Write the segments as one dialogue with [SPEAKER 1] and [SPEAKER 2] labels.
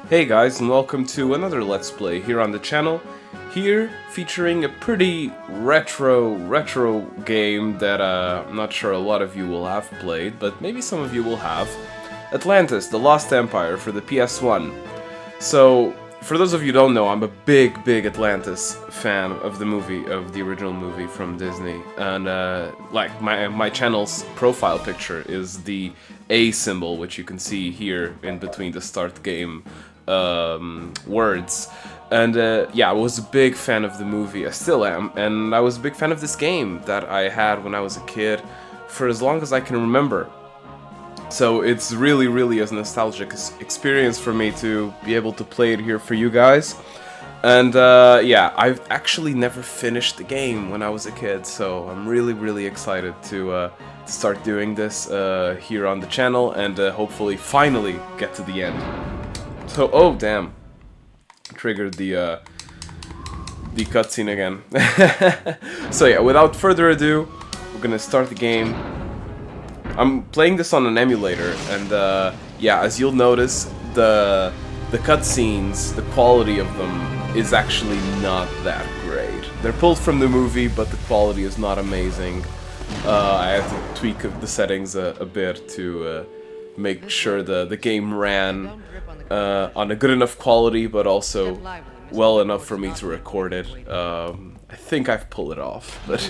[SPEAKER 1] Hey guys, and welcome to another Let's Play here on the channel. Here, featuring a pretty retro game that I'm not sure a lot of you will have played, but maybe some of you will have. Atlantis, The Lost Empire for the PS1. So, for those of you who don't know, I'm a big Atlantis fan of the movie, of the original movie from Disney. And, like, my channel's profile picture is the A symbol, which you can see here in between the start game words. And yeah, I was a big fan of the movie, I still am, and I was a big fan of this game that I had when I was a kid for as long as I can remember. So it's really a nostalgic experience for me to be able to play it here for you guys. And yeah, I've actually never finished the game when I was a kid, so I'm really excited to start doing this here on the channel and hopefully finally get to the end. So, oh damn, triggered the cutscene again. So yeah, without further ado, we're gonna start the game. I'm playing this on an emulator, and yeah, as you'll notice, the cutscenes, the quality of them is actually not that great. They're pulled from the movie, but the quality is not amazing. I had to tweak the settings a bit to make sure the game ran on a good enough quality, but also well enough for me to record it. I think I've pulled it off, but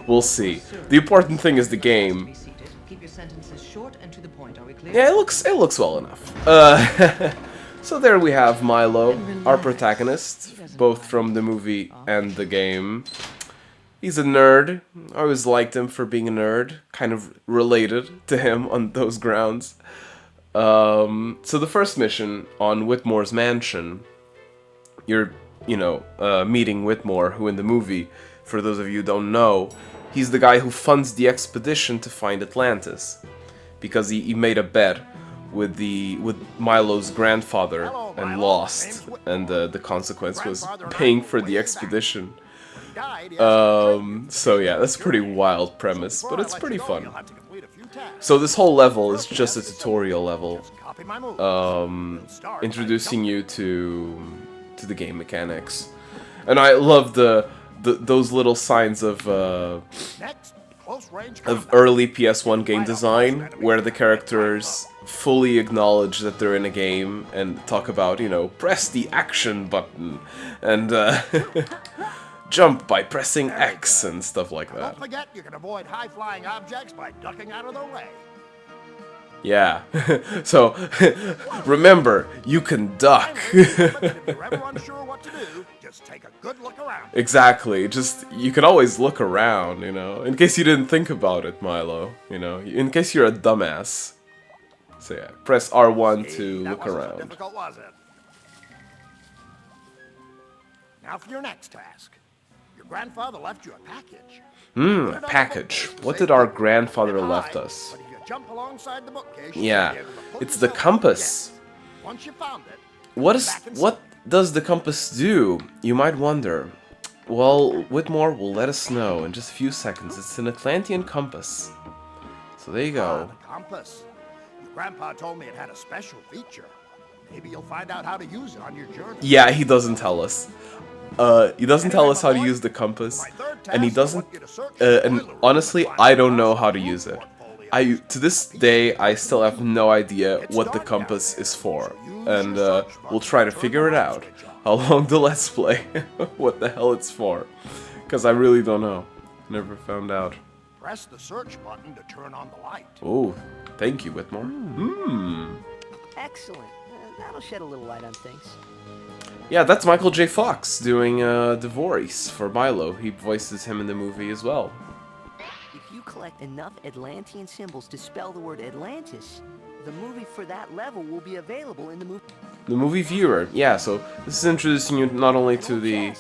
[SPEAKER 1] we'll see. The important thing is the game. Yeah, it looks well enough. So there we have Milo, our protagonist, both from the movie and the game. He's a nerd. I always liked him for being a nerd. Kind of related to him on those grounds. So the first mission on Whitmore's mansion, you're, meeting Whitmore, who in the movie, for those of you who don't know, he's the guy who funds the expedition to find Atlantis. Because he made a bet with Milo's grandfather and lost, and the consequence was paying for the expedition. So yeah, that's a pretty wild premise, but it's pretty fun. So this whole level is just a tutorial level, introducing you to the game mechanics, and I love those little signs of early PS1 game design, where the characters fully acknowledge that they're in a game and talk about, press the action button and jump by pressing X and stuff like that.
[SPEAKER 2] Don't forget, you can avoid high-flying objects by ducking out of the way.
[SPEAKER 1] Yeah. So remember, you can duck.
[SPEAKER 2] If you're ever unsure what to do, just take a good look around.
[SPEAKER 1] Exactly. Just you can always look around, in case you didn't think about it, Milo. In case you're a dumbass. So yeah, press R1 to look around.
[SPEAKER 2] So difficult, was it? Now for your next task. Your grandfather left you a package.
[SPEAKER 1] A package. What did our grandfather left us?
[SPEAKER 2] But if you jump alongside the bookcase,
[SPEAKER 1] Yeah, it's the compass.
[SPEAKER 2] Once you found it,
[SPEAKER 1] What does the compass do? You might wonder. Well, Whitmore will let us know in just a few seconds. It's an Atlantean compass. So there you go.
[SPEAKER 2] the compass. Your grandpa told me it had a special feature. Maybe you'll find out how to use it on your journey.
[SPEAKER 1] Yeah, he doesn't tell us. He doesn't tell us how to use the compass, and he doesn't. And honestly, I don't know how to use it. To this day, I still have no idea what the compass is for, and we'll try to figure it out along the Let's Play. What the hell it's for? Because I really don't know. Never found out.
[SPEAKER 2] Press the search button to turn on the light.
[SPEAKER 1] Oh, thank you, Whitmore.
[SPEAKER 3] Excellent. That'll shed a little light on things.
[SPEAKER 1] Yeah, that's Michael J. Fox doing the voice for Milo. He voices him in the movie as well.
[SPEAKER 3] If you collect enough Atlantean symbols to spell the word Atlantis, the movie for that level will be available in the movie.
[SPEAKER 1] The movie viewer, yeah, so this is introducing you not only to the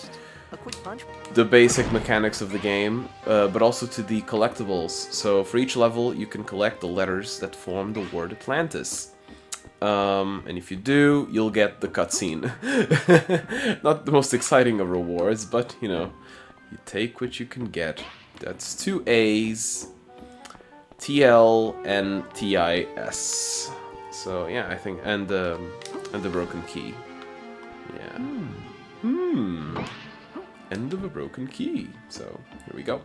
[SPEAKER 1] basic mechanics of the game, but also to the collectibles. So for each level, you can collect the letters that form the word Atlantis. And if you do, you'll get the cutscene. Not the most exciting of rewards, but, you take what you can get. That's 2 A's, TL, and TIS. So, yeah, I think, and And the broken key. Yeah. End of a broken key. So, here we go.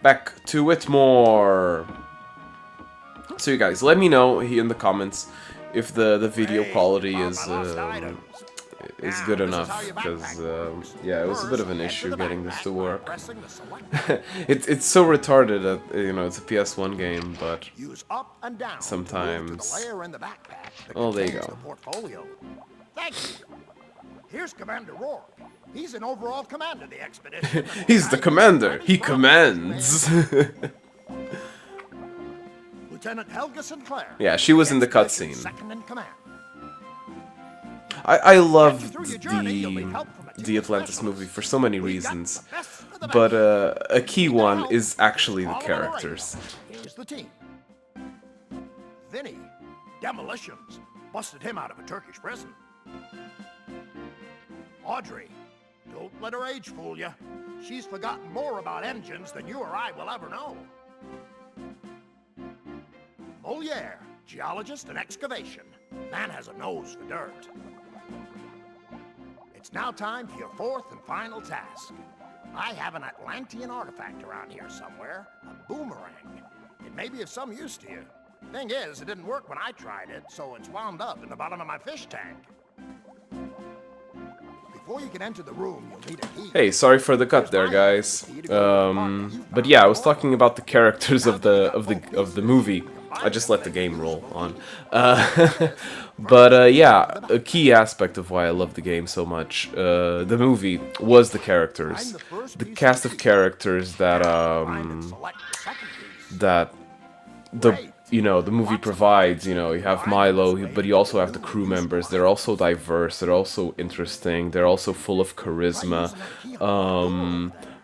[SPEAKER 1] Back to Whitmore. So you guys, let me know here in the comments if the video quality is good enough, because yeah, it was a bit of an issue getting this to work. It's so retarded that, you know, it's a PS1 game, but sometimes. Oh, there you go.
[SPEAKER 2] Thank you. Here's Commander Rourke. He's an overall command of the expedition.
[SPEAKER 1] He's the commander. He commands.
[SPEAKER 2] Lieutenant Helga Sinclair.
[SPEAKER 1] Yeah, she was in the cutscene.
[SPEAKER 2] Second in command.
[SPEAKER 1] I loved the Atlantis movie for so many reasons, but a key one is actually the characters.
[SPEAKER 2] Here's the team. Vinny, demolitions. Busted him out of a Turkish prison. Audrey, don't let her age fool you. She's forgotten more about engines than you or I will ever know. Moliere, geologist and excavation. Man has a nose for dirt. It's now time for your fourth and final task. I have an Atlantean artifact around here somewhere, a boomerang. It may be of some use to you. Thing is, it didn't work when I tried it, so it's wound up in the bottom of my fish tank. Before you can enter the room, you'll need a key.
[SPEAKER 1] Hey, sorry for the cut there, guys. But yeah, I was talking about the characters of the movie. I just let the game roll on. But yeah, a key aspect of why I love the game so much, the movie, was the characters. The cast of characters that the movie provides. You know, you have Milo, but you also have the crew members. They're also diverse, they're also interesting, they're also full of charisma.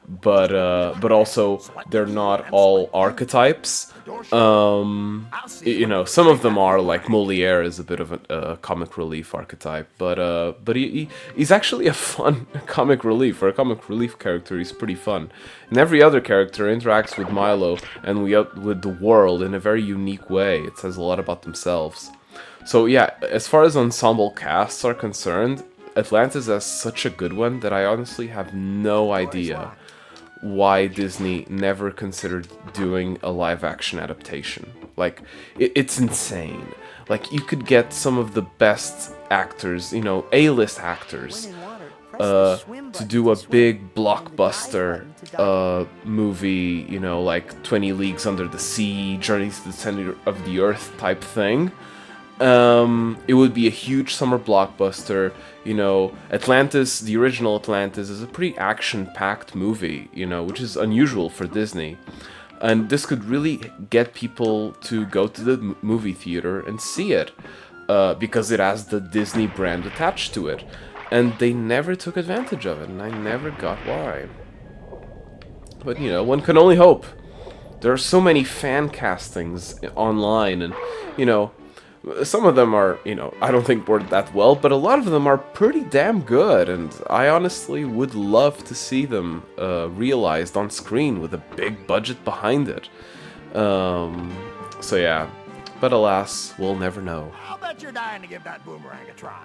[SPEAKER 1] But also they're not all archetypes. You know, some of them are, like Moliere is a bit of a comic relief archetype, but he's actually a fun comic relief. For a comic relief character, he's pretty fun. And every other character interacts with Milo and with the world in a very unique way. It says a lot about themselves. So yeah, as far as ensemble casts are concerned, Atlantis has such a good one that I honestly have no idea why Disney never considered doing a live-action adaptation. Like, it's insane. Like, you could get some of the best actors, you know, A-list actors, to do a big blockbuster movie, you know, like 20 Leagues Under the Sea, Journey to the Center of the Earth type thing. It would be a huge summer blockbuster. You know, Atlantis, the original Atlantis, is a pretty action-packed movie, you know, which is unusual for Disney. And this could really get people to go to the movie theater and see it, because it has the Disney brand attached to it. And they never took advantage of it, and I never got why. But, you know, one can only hope. There are so many fan castings online, and, you know, some of them are, you know, I don't think worked that well, but a lot of them are pretty damn good, and I honestly would love to see them realized on screen with a big budget behind it. So yeah, but alas, we'll never know.
[SPEAKER 2] I'll bet you're dying to give that boomerang a try.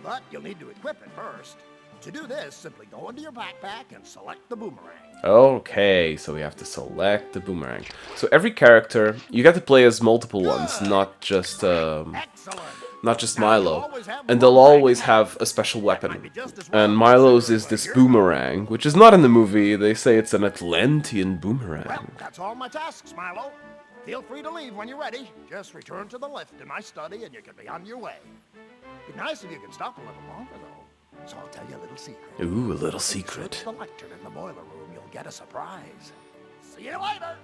[SPEAKER 2] But you'll need to equip it first. To do this, simply go into your backpack and select the boomerang.
[SPEAKER 1] Okay, so we have to select the boomerang. So every character, you get to play as multiple ones, not just Milo. And they'll always have a special weapon. And Milo's is this boomerang, which is not in the movie. They say it's an Atlantean boomerang.
[SPEAKER 2] Well, that's all my tasks, Milo. Feel free to leave when you're ready. Just return to the lift in my study and you can be on your way. It'd be nice if you could stop a little longer, though. So I'll tell you a little secret.
[SPEAKER 1] Ooh, a little secret.
[SPEAKER 2] Switch the lectern in the boiler room, you'll get a surprise. See you later!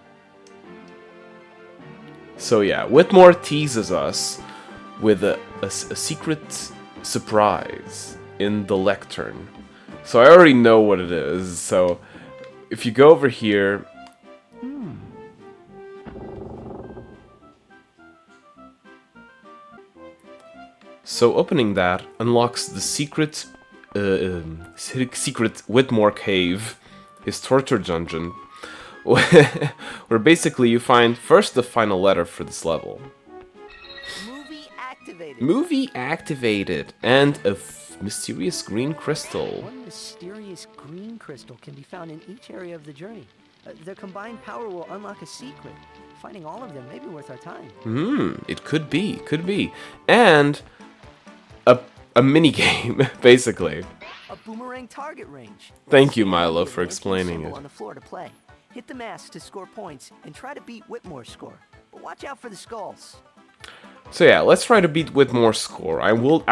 [SPEAKER 1] So yeah, Whitmore teases us with a secret surprise in the lectern. So I already know what it is, so if you go over here... So opening that unlocks the secret Whitmore cave, his torture dungeon, where basically you find first the final letter for this level.
[SPEAKER 3] Movie activated.
[SPEAKER 1] Movie activated. And a mysterious green crystal.
[SPEAKER 3] One mysterious green crystal can be found in each area of the journey. Their combined power will unlock a secret. Finding all of them may be worth our time.
[SPEAKER 1] It could be, could be. And a mini game, basically.
[SPEAKER 3] A boomerang target range.
[SPEAKER 1] Thank you, Milo, for explaining it.
[SPEAKER 3] On the floor to play. Hit the mask to score points and try to beat Whitmore's score. But watch out for the skulls.
[SPEAKER 1] So yeah, let's try to beat Whitmore's score. I will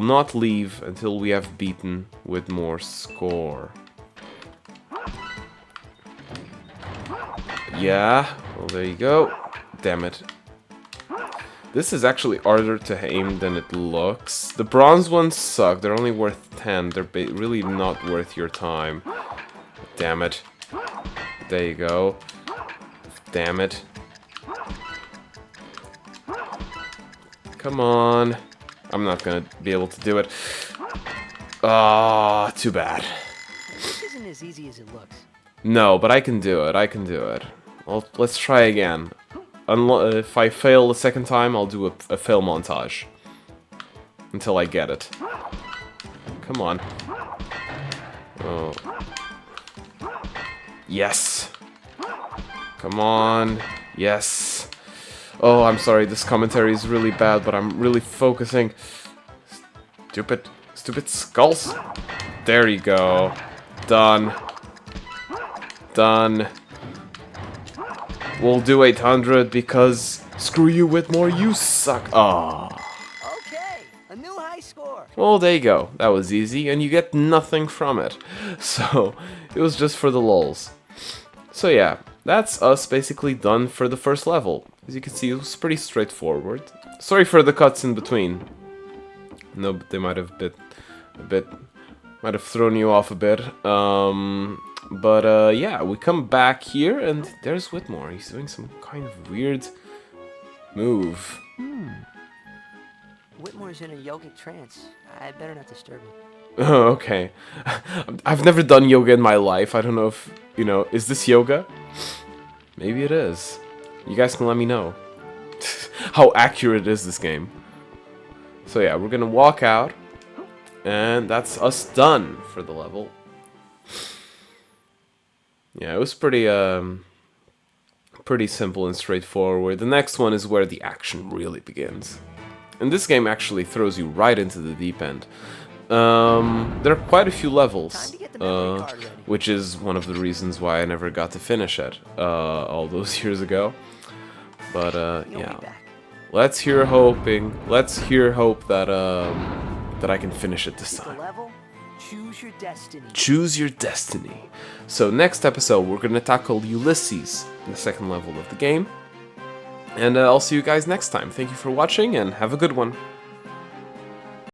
[SPEAKER 1] not leave until we have beaten Whitmore's score. Yeah, well there you go. Damn it. This is actually harder to aim than it looks. The bronze ones suck. They're only worth 10. They're really not worth your time. Damn it. There you go. Damn it. Come on. I'm not gonna be able to do it. Ah, too bad.
[SPEAKER 3] This isn't as easy as it looks.
[SPEAKER 1] No, but I can do it. I can do it. Well, let's try again. If I fail the second time, I'll do a fail montage. Until I get it. Come on. Oh. Yes! Come on. Yes! Oh, I'm sorry, this commentary is really bad, but I'm really focusing. Stupid skulls. There you go. Done. Done. We'll do 800 because screw you, Whitmore, you suck. Ah.
[SPEAKER 3] Okay, a new high score.
[SPEAKER 1] Well, there you go. That was easy, and you get nothing from it. So, it was just for the lulz. So yeah, that's us basically done for the first level. As you can see, it was pretty straightforward. Sorry for the cuts in between. No, but they might have might have thrown you off a bit. But yeah, we come back here and there's Whitmore. He's doing some kind of weird move.
[SPEAKER 3] Whitmore's in a yogic trance. I better not disturb him.
[SPEAKER 1] Oh, okay. I've never done yoga in my life. I don't know if, you know, is this yoga? Maybe it is. You guys can let me know. How accurate is this game? So yeah, we're gonna walk out. And that's us done for the level. Yeah, it was pretty simple and straightforward. The next one is where the action really begins. And this game actually throws you right into the deep end. There are quite a few levels, which is one of the reasons why I never got to finish it all those years ago. But yeah, let's hear hope that I can finish it this time.
[SPEAKER 3] Choose your destiny.
[SPEAKER 1] Choose your destiny. So next episode, we're going to tackle Ulysses, the second level of the game. And I'll see you guys next time. Thank you for watching, and have a good one.